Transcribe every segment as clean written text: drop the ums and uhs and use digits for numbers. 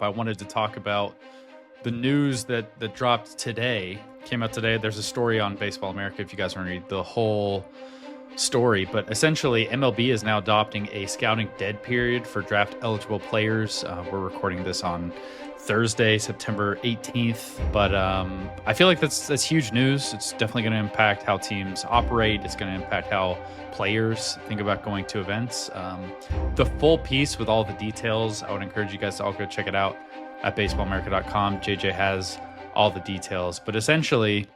I wanted to talk about the news that dropped today. Came out today. There's a story on Baseball America if you guys want to read the whole story. But essentially, MLB is now adopting a scouting dead period for draft eligible players. We're recording this on Thursday, September 18th. But I feel like that's huge news. It's definitely going to impact how teams operate. It's going to impact how players think about going to events. The full piece with all the details, I would encourage you guys to all go check it out at baseballamerica.com. JJ has all the details. But essentially,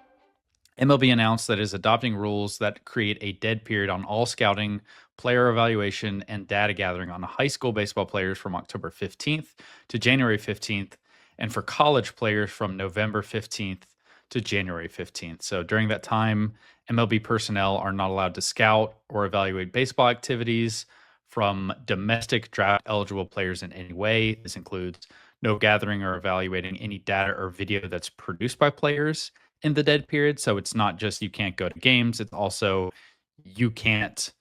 MLB announced that it is adopting rules that create a dead period on all scouting, player evaluation, and data gathering on high school baseball players from October 15th to January 15th, and for college players from November 15th to January 15th. So during that time, MLB personnel are not allowed to scout or evaluate baseball activities from domestic draft eligible players in any way. This includes no gathering or evaluating any data or video that's produced by players in the dead period. So it's not just you can't go to games, it's also you can't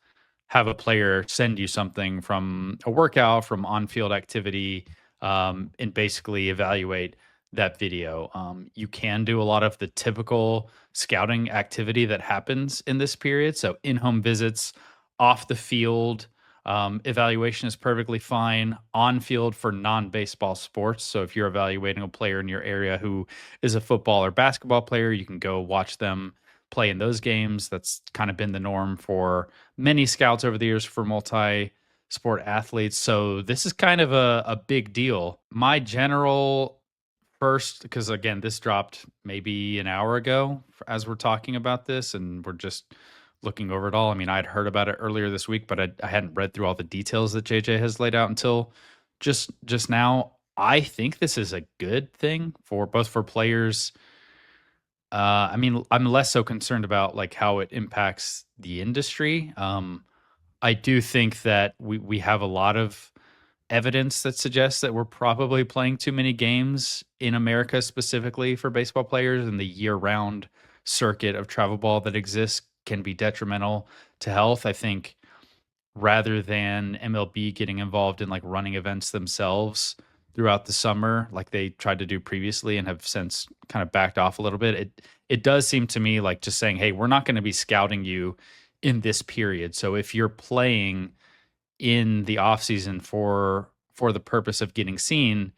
have a player send you something from a workout, from on field activity, and basically evaluate that video. You can do a lot of the typical scouting activity that happens in this period. So in home visits, off the field, evaluation is perfectly fine. On field for non baseball sports. So if you're evaluating a player in your area who is a football or basketball player, you can go watch them play in those games. That's kind of been the norm for many scouts over the years for multi sport athletes. So this is kind of a big deal. My general first, because again, this dropped maybe an hour ago as we're talking about this, and we're just looking over it all. I mean, I'd heard about it earlier this week, but I hadn't read through all the details that JJ has laid out until just now. I think this is a good thing for both for players. I mean, I'm less so concerned about like how it impacts the industry. I do think that we have a lot of evidence that suggests that we're probably playing too many games in America, specifically for baseball players, and the year-round circuit of travel ball that exists can be detrimental to health. I think rather than MLB getting involved in like running events themselves throughout the summer, like they tried to do previously and have since kind of backed off a little bit. It does seem to me like just saying, hey, we're not going to be scouting you in this period. So if you're playing in the off season for the purpose of getting seen,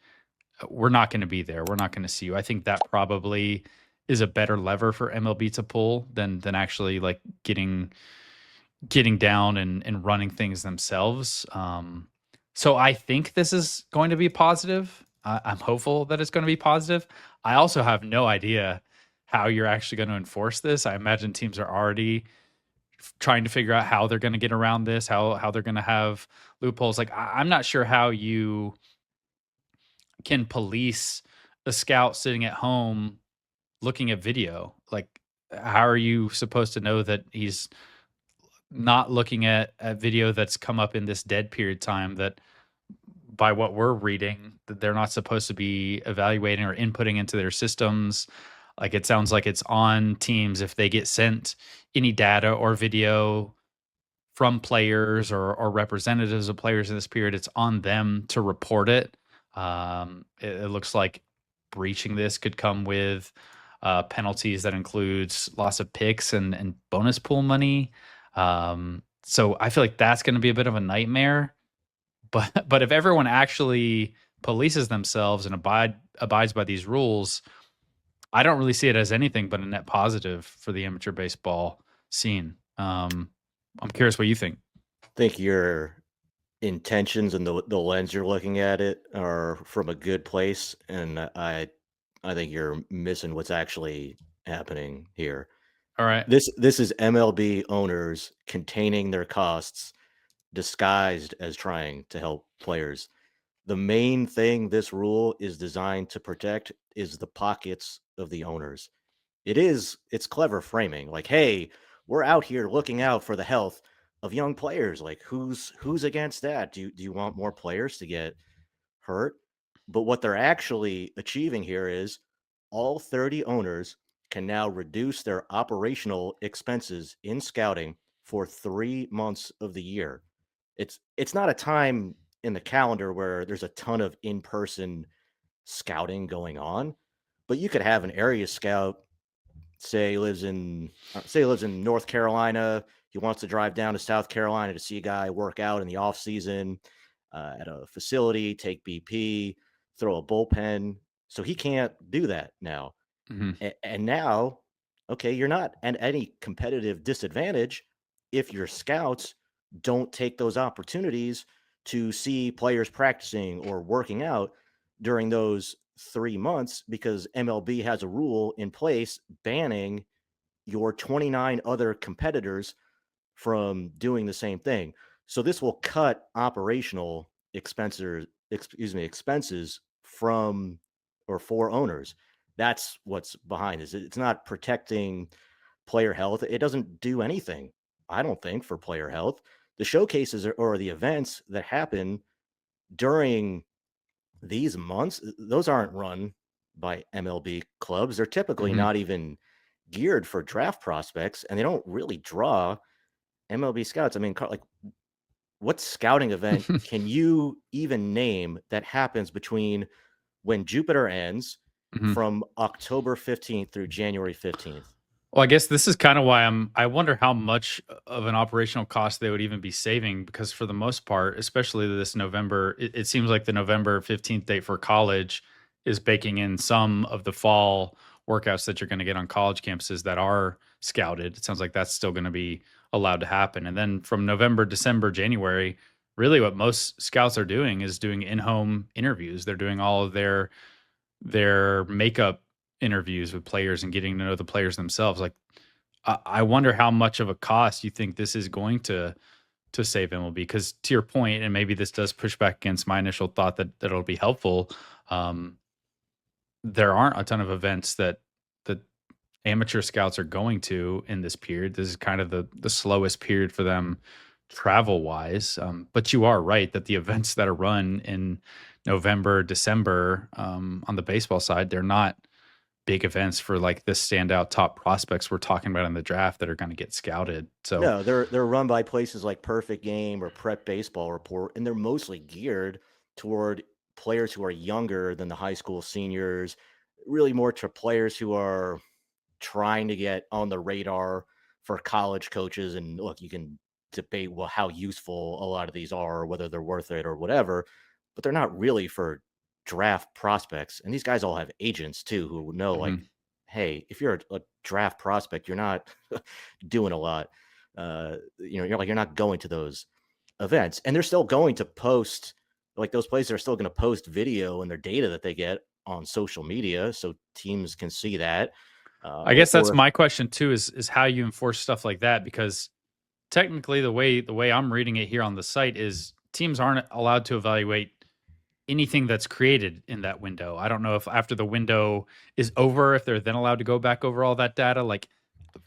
we're not going to be there. We're not going to see you. I think that probably is a better lever for MLB to pull than actually like getting down and running things themselves. So I think this is going to be positive. I'm hopeful that it's going to be positive. I also have no idea how you're actually going to enforce this. I imagine teams are already trying to figure out how they're going to get around this, how they're going to have loopholes. Like I'm not sure how you can police a scout sitting at home looking at video. Like how are you supposed to know that he's not looking at video that's come up in this dead period time that by what we're reading that they're not supposed to be evaluating or inputting into their systems. Like it sounds like it's on teams if they get sent any data or video from players or representatives of players in this period, it's on them to report it. It looks like breaching this could come with penalties that includes loss of picks and bonus pool money. So I feel like that's going to be a bit of a nightmare. But if everyone actually polices themselves and abides by these rules, I don't really see it as anything but a net positive for the amateur baseball scene. I'm curious what you think. Think your intentions and the lens you're looking at it are from a good place, and I think you're missing what's actually happening here. All right. This is MLB owners containing their costs disguised as trying to help players. The main thing this rule is designed to protect is the pockets of the owners. It's clever framing. Like, hey, we're out here looking out for the health of young players. Like, who's against that? Do you want more players to get hurt? But what they're actually achieving here is all 30 owners can now reduce their operational expenses in scouting for 3 months of the year. It's not a time in the calendar where there's a ton of in-person scouting going on, but you could have an area scout say he lives in North Carolina. He wants to drive down to South Carolina to see a guy work out in the off season at a facility, take BP, throw a bullpen. So he can't do that now. Mhm. And now, okay, you're not at any competitive disadvantage if your scouts don't take those opportunities to see players practicing or working out during those 3 months because MLB has a rule in place banning your 29 other competitors from doing the same thing. So this will cut operational expenses from or for owners. That's what's behind this. It's not protecting player health. It doesn't do anything, I don't think, for player health. The showcases or the events that happen during these months, those aren't run by MLB clubs. They're typically Mhm. not even geared for draft prospects, and they don't really draw MLB scouts. I mean, like, what scouting event can you even name that happens between when Jupiter ends Mhm. from October 15th through January 15th? Well, I guess this is kind of why I wonder how much of an operational cost they would even be saving because for the most part, especially this November, it seems like the November 15th date for college is baking in some of the fall workouts that you're going to get on college campuses that are scouted. It sounds like that's still going to be allowed to happen. And then from November, December, January, really what most scouts are doing is doing in-home interviews. They're doing all of their makeup interviews with players and getting to know the players themselves. Like, I wonder how much of a cost you think this is going to save MLB. Because to your point, and maybe this does push back against my initial thought that it'll be helpful. Um, there aren't a ton of events that amateur scouts are going to in this period. This is kind of the slowest period for them travel wise. But you are right that the events that are run in November, December on the baseball side, they're not big events for like the standout top prospects we're talking about in the draft that are going to get scouted. So, No, they're run by places like Perfect Game or Prep Baseball Report, and they're mostly geared toward players who are younger than the high school seniors, really more to players who are trying to get on the radar for college coaches. And look, you can debate well how useful a lot of these are, or whether they're worth it or whatever, but they're not really for draft prospects. And these guys all have agents too who know, like, mhm. hey, if you're a draft prospect, you're not doing a lot. You're not going to those events, and they're still going to post, like, those places are still going to post video and their data that they get on social media so teams can see that. I guess that's Or if my question too is how you enforce stuff like that because technically the way I'm reading it here on the site is teams aren't allowed to evaluate anything that's created in that window. I don't know if after the window is over, if they're then allowed to go back over all that data. Like,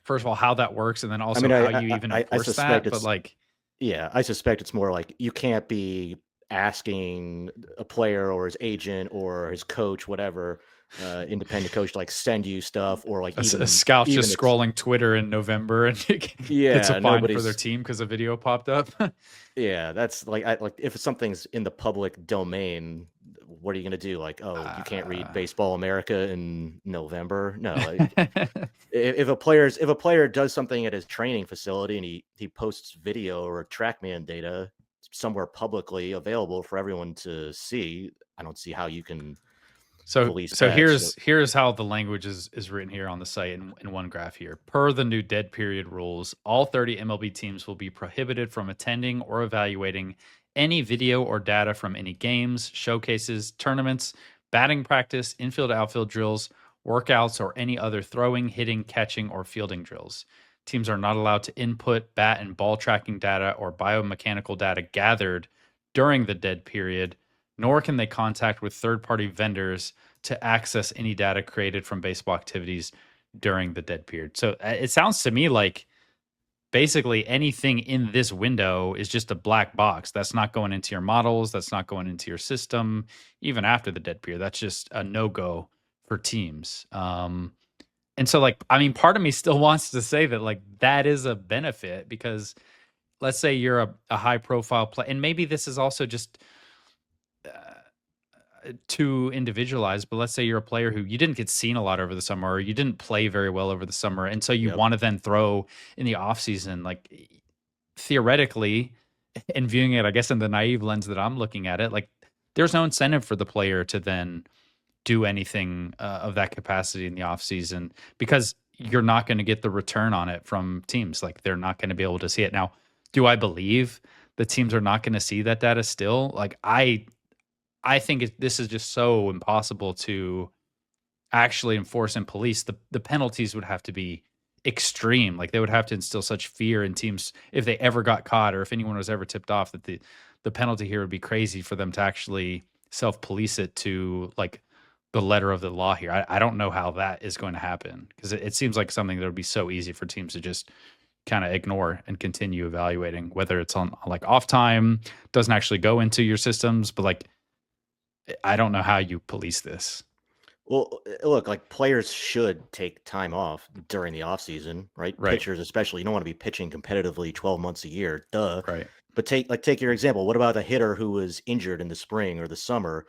first of all, how that works, and then I also mean, how you even I enforce suspect that. But it's like, yeah, I suspect it's more like you can't be asking a player or his agent or his coach, whatever, independent coach, to, like, send you stuff, or like a even scout even just ex scrolling Twitter in November and gets a yeah, fine for their nobody's team because a video popped up. yeah, that's like, like, if something's in the public domain, what are you gonna do? Like, oh, you can't read uh, Baseball America in November? No, like, if a player does something at his training facility and he posts video or TrackMan data somewhere publicly available for everyone to see, I don't see how you can So police so that. So here's how the language is written here on the site in one graph here. Per the new dead period rules, all 30 MLB teams will be prohibited from attending or evaluating any video or data from any games, showcases, tournaments, batting practice, infield outfield drills, workouts, or any other throwing, hitting, catching, or fielding drills. Teams are not allowed to input bat and ball tracking data or biomechanical data gathered during the dead period, nor can they contact with third-party vendors to access any data created from baseball activities during the dead period. So it sounds to me like basically anything in this window is just a black box. That's not going into your models. That's not going into your system, even after the dead period. That's just a no go for teams. And so, like, I mean, part of me still wants to say that, like, that is a benefit because let's say you're a high profile play, and maybe this is also just too individualized, but let's say you're a player who you didn't get seen a lot over the summer, or you didn't play very well over the summer, and so you Yep. want to then throw in the off season, like theoretically, and viewing it, I guess, in the naive lens that I'm looking at it, like there's no incentive for the player to then do anything of that capacity in the off season because you're not going to get the return on it from teams. Like they're not going to be able to see it. Now, do I believe the teams are not going to see that data still? Like I think this is just so impossible to actually enforce and police. The penalties would have to be extreme. Like they would have to instill such fear in teams if they ever got caught or if anyone was ever tipped off that the penalty here would be crazy for them to actually self police it to like the letter of the law here. I don't know how that is going to happen because it seems like something that would be so easy for teams to just kind of ignore and continue evaluating whether it's on like off time, doesn't actually go into your systems, but like I don't know how you police this. Well, look, like players should take time off during the off season, right? Right. Pitchers, especially, you don't want to be pitching competitively 12 months a year, duh. Right. But take your example. What about a hitter who was injured in the spring or the summer?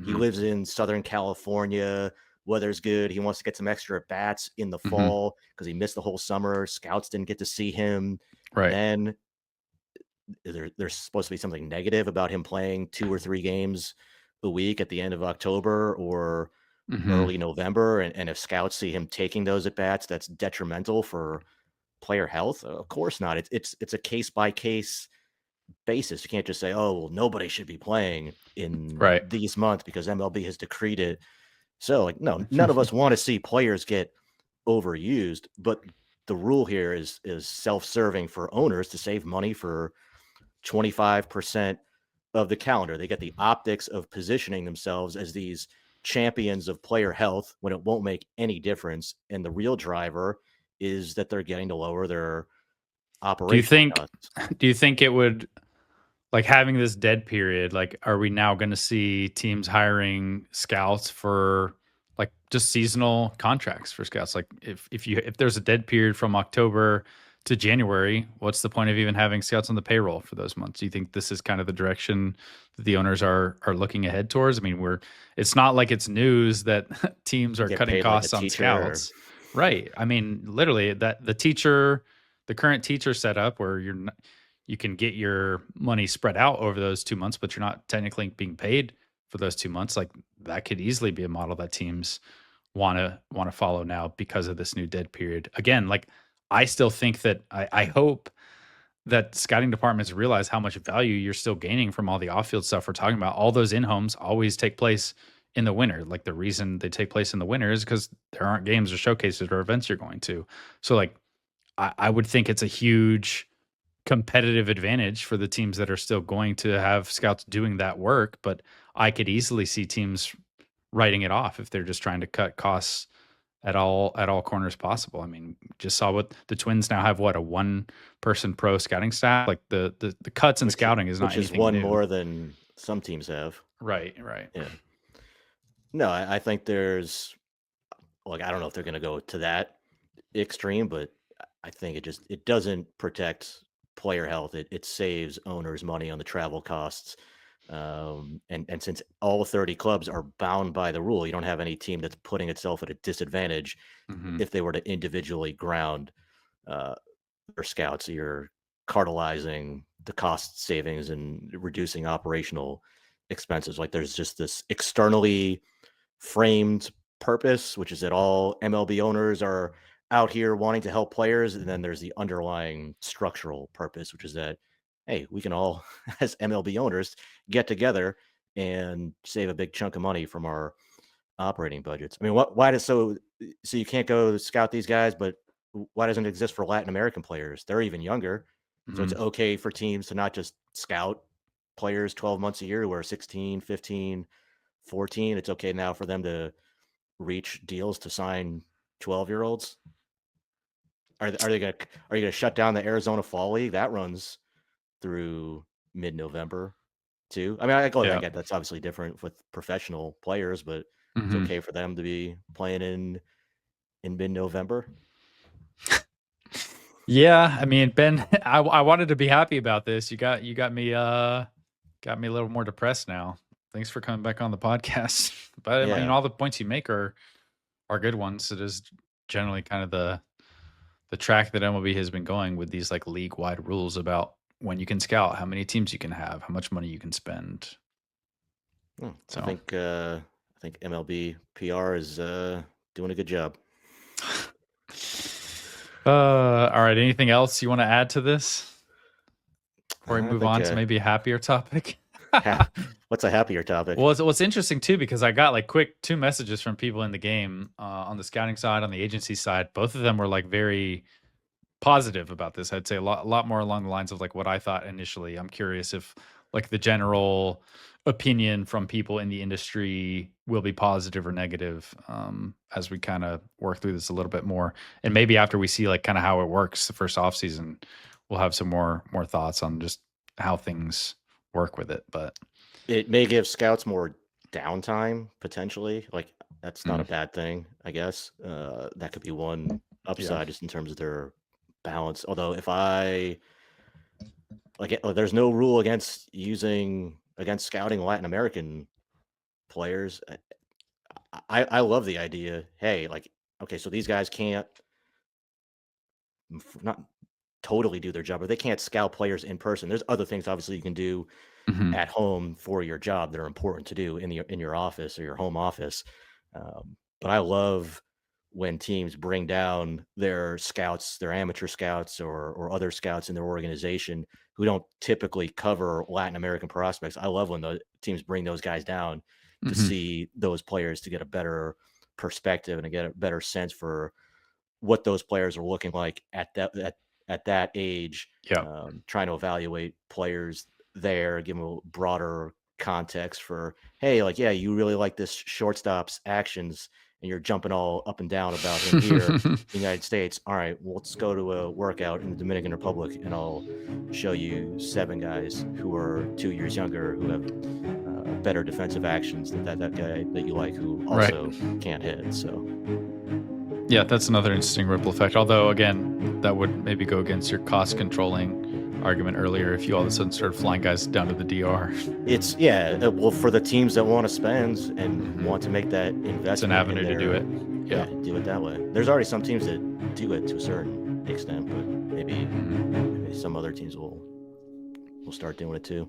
He Hmm. lives in Southern California. Weather's good. He wants to get some extra at bats in the Hmm. fall because he missed the whole summer. Scouts didn't get to see him. Right. Then there's supposed to be something negative about him playing 2 or 3 games a week at the end of October or Hmm. early November, and if scouts see him taking those at bats, that's detrimental for player health. Of course not. It's a case by case basis. You can't just say, "Oh, well, nobody should be playing in Right. these months because MLB has decreed it." So, like, no, none of us want to see players get overused, but the rule here is self-serving for owners to save money for 25% of the calendar. They get the optics of positioning themselves as these champions of player health when it won't make any difference. And the real driver is that they're getting to lower their Do you operational think costs. do you think it would like having this dead period, like are we now going to see teams hiring scouts for like just seasonal contracts for scouts? Like if there's a dead period from October to January, what's the point of even having scouts on the payroll for those months? Do you think this is kind of the direction that the owners are looking ahead towards? I mean, it's not like it's news that teams are Get cutting paid like a costs on teacher. scouts. Right. I mean, literally that the current teacher setup where you can get your money spread out over those 2 months, but you're not technically being paid for those 2 months. Like that could easily be a model that teams wanna follow now because of this new dead period. Again, like I still think that I hope that scouting departments realize how much value you're still gaining from all the off-field stuff we're talking about. All those in-homes always take place in the winter. Like the reason they take place in the winter is because there aren't games or showcases or events you're going to. So like I would think it's a huge competitive advantage for the teams that are still going to have scouts doing that work, but I could easily see teams writing it off if they're just trying to cut costs at all corners possible. I mean, just saw what the Twins now have what a one person pro scouting staff. Like the cuts in which scouting is not which is anything one new. more than some teams have. Right, right. Yeah. No, I think there's like I don't know if they're going to go to that extreme, but I think it doesn't protect player health. It saves owners money on the travel costs. And since all 30 clubs are bound by the rule, you don't have any team that's putting itself at a disadvantage Hmm. if they were to individually ground uh, their scouts. You're cartelizing the cost savings and reducing operational expenses. Like there's just this externally framed purpose, which is that all MLB owners are out here wanting to help players. And then there's the underlying structural purpose, which is that, hey, we can all, as MLB owners, get together and save a big chunk of money from our operating budgets. I mean, why does so you can't go scout these guys, but why doesn't it exist for Latin American players? They're even younger. So it's Hmm. okay for teams to not just scout players 12 months a year who are 16, 15, 14. It's okay now for them to reach deals to sign 12-year-olds. Are you gonna shut down the Arizona Fall League? That runs through mid-November too. I mean, I Yeah. get that's obviously different with professional players, but it's Hmm. okay for them to be playing in mid-November. Yeah. I mean, Ben, I wanted to be happy about this. You got me a little more depressed now. Thanks for coming back on the podcast. But Yeah. all the points you make are good ones. It is generally kind of the track that MLB has been going with these like league wide rules about when you can scout, how many teams you can have, how much money you can spend. Oh, So I think MLB PR is doing a good job. all right. Anything else you want to add to this before we I move think on to maybe a happier topic? what's a happier topic? Well, what's interesting too, because I got like quick 2 messages from people in the game on the scouting side, on the agency side. Both of them were like very positive about this. I'd say a lot more along the lines of like what I thought initially. I'm curious if like the general opinion from people in the industry will be positive or negative as we kind of work through this a little bit more. And maybe after we see like kind of how it works the first off season, we'll have some more thoughts on just how things work with it. But It may give scouts more downtime potentially. Like that's not a mm, bad thing, I guess. That could be one yeah. upside just in terms of their balance. Although if I there's no rule against scouting Latin American players. I love the idea. Hey, like okay, so these guys can't not totally do their job, but they can't scout players in person. There's other things obviously you can do Mhm. at home for your job that are important to do in your office or your home office. But I love when teams bring down their scouts, their amateur scouts or other scouts in their organization who don't typically cover Latin American prospects. I love when the teams bring those guys down to Mhm. see those players to get a better perspective and to get a better sense for what those players are looking like at that age, Yeah. trying to evaluate players there, give them a broader context for, hey, like, yeah, you really like this shortstop's actions and you're jumping all up and down about him here in the United States. All right, well, let's go to a workout in the Dominican Republic and I'll show you 7 guys who are 2 years younger who have better defensive actions than that guy that you like who Right. also can't hit. So Yeah, that's another interesting ripple effect. Although, again, that would maybe go against your cost controlling argument earlier if you all of a sudden started flying guys down to the DR. it's yeah, well, for the teams that want to spend and Mhm. want to make that It's an investment in avenue to do it. their Yeah. yeah, do it that way. There's already some teams that do it to a certain extent, but maybe Mhm. some other teams will start doing it too.